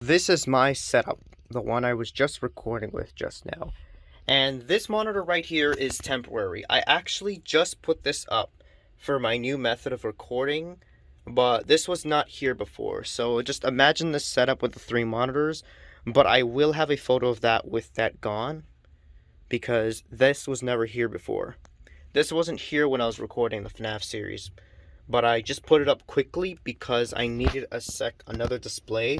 this is my setup, the one I was just recording with just now. And this monitor right here is temporary. I actually just put this up for my new method of recording, but this was not here before. So just imagine this setup with the 3 monitors, but I will have a photo of that with that gone, because this was never here before. This wasn't here when I was recording the FNAF series, but I just put it up quickly because I needed another display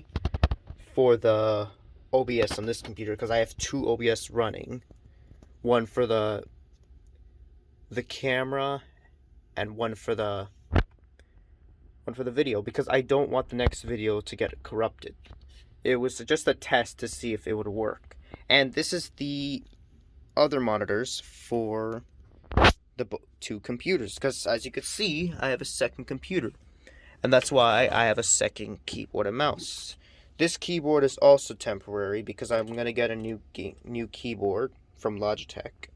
for the OBS on this computer, because I have 2 OBS running. One for the camera and one for the video, because I don't want the next video to get corrupted. It was just a test to see if it would work. And this is the other monitors for the 2 computers, because as you can see, I have a second computer, and that's why I have a second keyboard and mouse. This keyboard is also temporary because I'm gonna get a new keyboard from Logitech,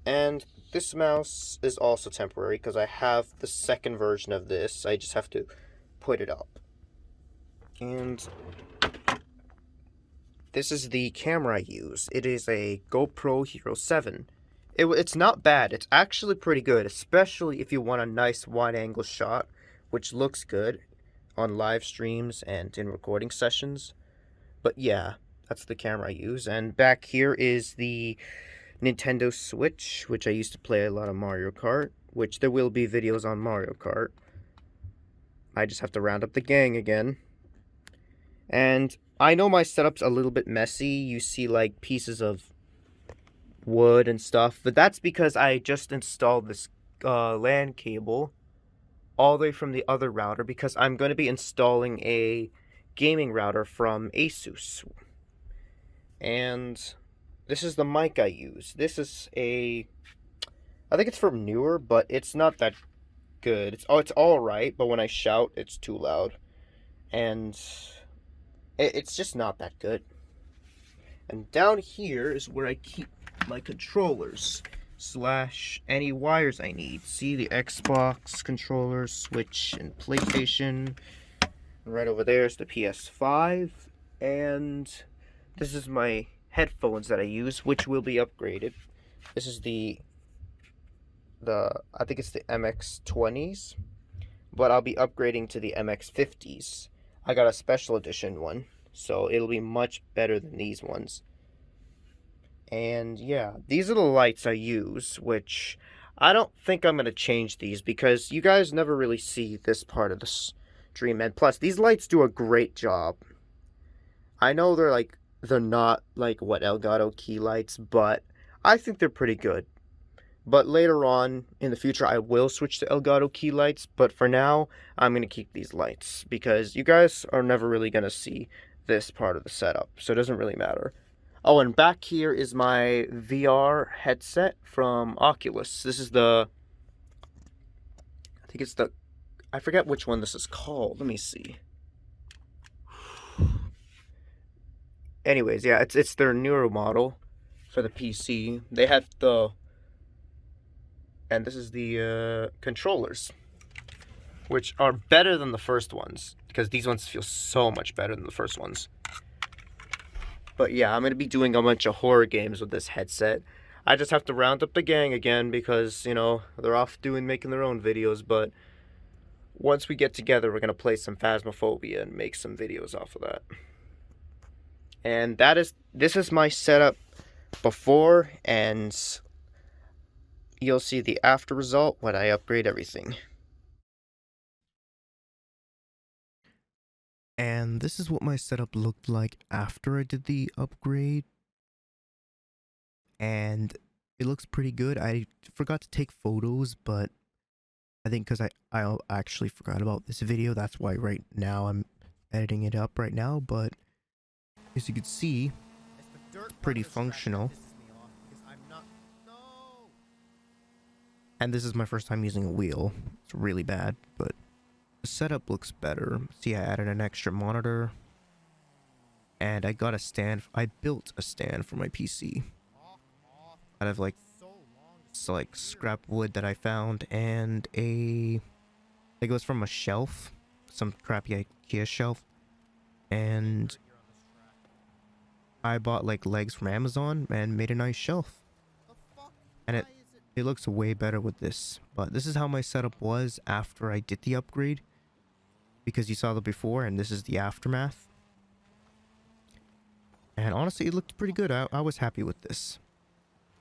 and this mouse is also temporary because I have the second version of this. I just have to put it up. And this is the camera I use. It is a GoPro Hero 7. It's not bad. It's actually pretty good, especially if you want a nice wide-angle shot, which looks good on live streams and in recording sessions. But yeah, that's the camera I use. And back here is the Nintendo Switch, which I used to play a lot of Mario Kart, which there will be videos on Mario Kart. I just have to round up the gang again. And I know my setup's a little bit messy. You see like pieces of wood and stuff, but that's because I just installed this LAN cable all the way from the other router, because I'm going to be installing a gaming router from Asus. And this is the mic I use. This is I think it's from Newer, but it's not that good. It's alright, but when I shout, it's too loud. And it's just not that good. And down here is where I keep my controllers / any wires I need. See the Xbox controller, Switch, and PlayStation. And right over there is the PS5. And this is my headphones that I use, which will be upgraded. This is the I think it's the MX20s, but I'll be upgrading to the MX50s. I got a special edition one, so it'll be much better than these ones. And yeah, these are the lights I use, which I don't think I'm going to change these because you guys never really see this part of the stream. And plus, these lights do a great job. I know they're not like what Elgato key lights, but I think they're pretty good. But later on in the future, I will switch to Elgato key lights. But for now, I'm going to keep these lights because you guys are never really going to see this part of the setup, so it doesn't really matter. Oh, and back here is my VR headset from Oculus. This is I forget which one this is called. Let me see. Anyways, yeah, it's their newer model for the PC. They have and this is the controllers, which are better than the first ones, because these ones feel so much better than the first ones. But yeah, I'm going to be doing a bunch of horror games with this headset. I just have to round up the gang again because, you know, they're off making their own videos. But once we get together, we're going to play some Phasmophobia and make some videos off of that. And this is my setup before, and you'll see the after result when I upgrade everything. And this is what my setup looked like after I did the upgrade. And it looks pretty good. I forgot to take photos, but I think because I actually forgot about this video, that's why right now I'm editing it up right now. But as you can see, it's pretty functional. And this is my first time using a wheel. It's really bad, but the setup looks better. See, I added an extra monitor, and I got a stand. I built a stand for my PC out of like scrap wood that I found, and I think it was from a shelf, some crappy IKEA shelf, and I bought like legs from Amazon and made a nice shelf. And it looks way better with this. But this is how my setup was after I did the upgrade. Because you saw the before and this is the aftermath. And honestly, it looked pretty good. I was happy with this.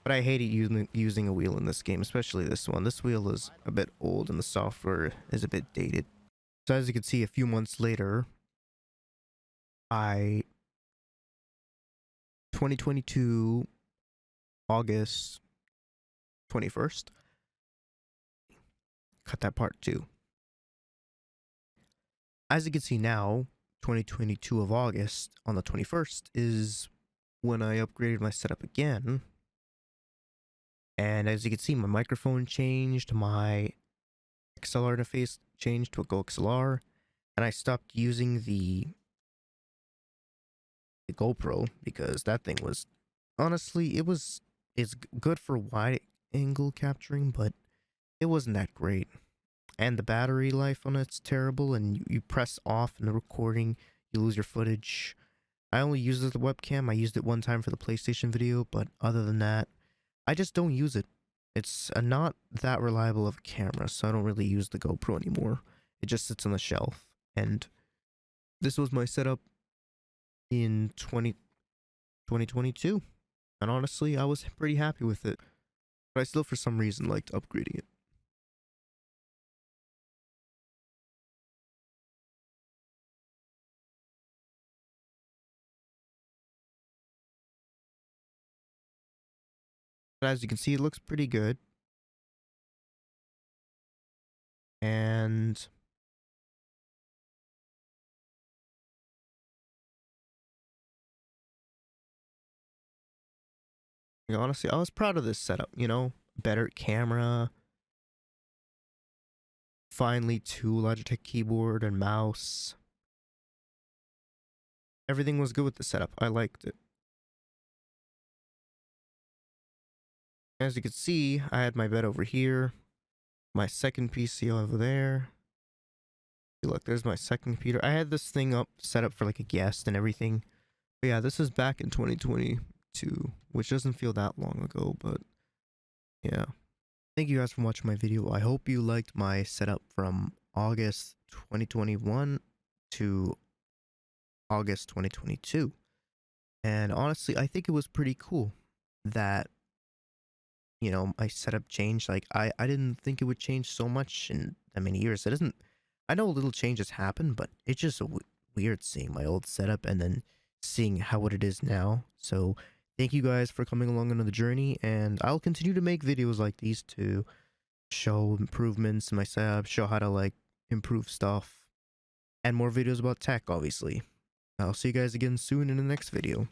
But I hated using a wheel in this game, especially this one. This wheel is a bit old and the software is a bit dated. So as you can see, a few months later, 2022 August 21st, cut that part too. As you can see now, 2022 of August on the 21st is when I upgraded my setup again. And as you can see, my microphone changed, my XLR interface changed to a Go XLR, and I stopped using the GoPro because that thing was, honestly, it's good for wide angle capturing, but it wasn't that great. And the battery life on it's terrible, and you press off in the recording, you lose your footage. I only used the webcam. I used it one time for the PlayStation video, but other than that, I just don't use it. It's not that reliable of a camera, so I don't really use the GoPro anymore. It just sits on the shelf. And this was my setup in 2022. And honestly, I was pretty happy with it. But I still, for some reason, liked upgrading it. But as you can see, it looks pretty good. And honestly, I was proud of this setup, you know? Better camera. Finally, 2 Logitech keyboard and mouse. Everything was good with the setup. I liked it. As you can see, I had my bed over here. My second PC over there. Look, there's my second computer. I had this thing set up for like a guest and everything. But yeah, this is back in 2022, which doesn't feel that long ago, but yeah. Thank you guys for watching my video. I hope you liked my setup from August 2021 to August 2022. And honestly, I think it was pretty cool that, you know, my setup changed. Like, I didn't think it would change so much in that many years. It doesn't, I know little changes happen, but it's just weird seeing my old setup and then seeing how it is now. So thank you guys for coming along on the journey, and I'll continue to make videos like these to show improvements in my setup, show how to like improve stuff, and more videos about tech, obviously. I'll see you guys again soon in the next video.